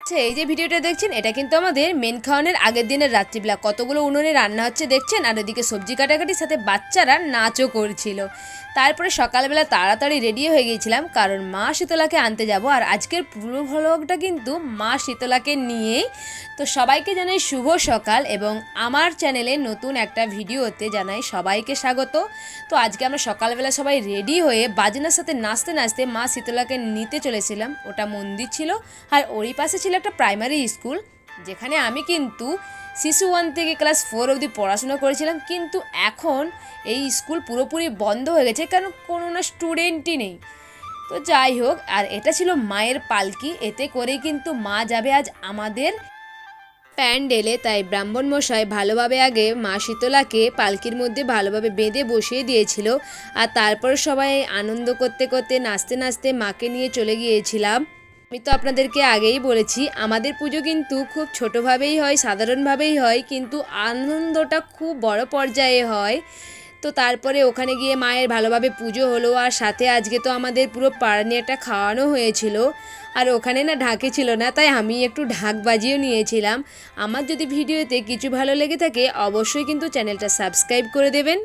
আচ্ছা, এই যে ভিডিওটা দেখছেন এটা কিন্তু আমাদের মেন খাওয়ানোর আগের দিনের রাত্রিবেলা কতগুলো উনুনে রান্না হচ্ছে দেখছেন, আর ওদিকে সবজি কাটাকাটির সাথে বাচ্চারা নাচও করছিল। তারপরে সকালবেলা তাড়াতাড়ি রেডি হয়ে গিয়েছিলাম কারণ মা শীতলাকে আনতে যাব। আর আজকের পুরো ভ্লগটা কিন্তু মা শীতলাকে নিয়েই। তো সবাইকে জানাই শুভ সকাল এবং আমার চ্যানেলে নতুন একটা ভিডিওতে জানাই সবাইকে স্বাগত। তো আজকে আমরা সকালবেলা সবাই রেডি হয়ে বাজনার সাথে নাচতে নাচতে মা শীতলাকে নিতে চলেছিলাম। ওটা মন্দির ছিল আর ওরই পাশে ছিল একটা প্রাইমারি স্কুল, যেখানে আমি কিন্তু শিশু 1 থেকে ক্লাস 4 অবধি পড়াশোনা করেছিলাম। কিন্তু এখন এই স্কুল পুরোপুরি বন্ধ হয়ে গেছে কারণ কোনো না স্টুডেন্টই নেই। তো যাই হোক, আর এটা ছিল মায়ের পালকি, এতে করেই কিন্তু মা যাবে আজ আমাদের প্যান্ডেলে। তাই ব্রাহ্মণ মশাই ভালোভাবে আগে মা শীতলাকে পালকির মধ্যে ভালোভাবে বেঁধে বসিয়ে দিয়েছিল। আর তারপর সবাই আনন্দ করতে করতে নাচতে নাচতে মাকে নিয়ে চলে গিয়েছিলাম। আমি তো আপনাদেরকে আগেই বলেছি আমাদের পুজো কিন্তু খুব ছোটোভাবেই হয়, সাধারণভাবেই হয়, কিন্তু আনন্দটা খুব বড় পর্যায়ে হয়। তো তারপরে ওখানে গিয়ে মায়ের ভালোভাবে পুজো হলো, আর সাথে আজকে তো আমাদের পুরো পাড়া নিয়ে একটা খাওয়ানো হয়েছিল। আর ওখানে না ঢাকি ছিল না, তাই আমি একটু ঢাক বাজিয়েও নিয়েছিলাম। আমার যদি ভিডিওতে কিছু ভালো লেগে থাকে অবশ্যই কিন্তু চ্যানেলটা সাবস্ক্রাইব করে দেবেন।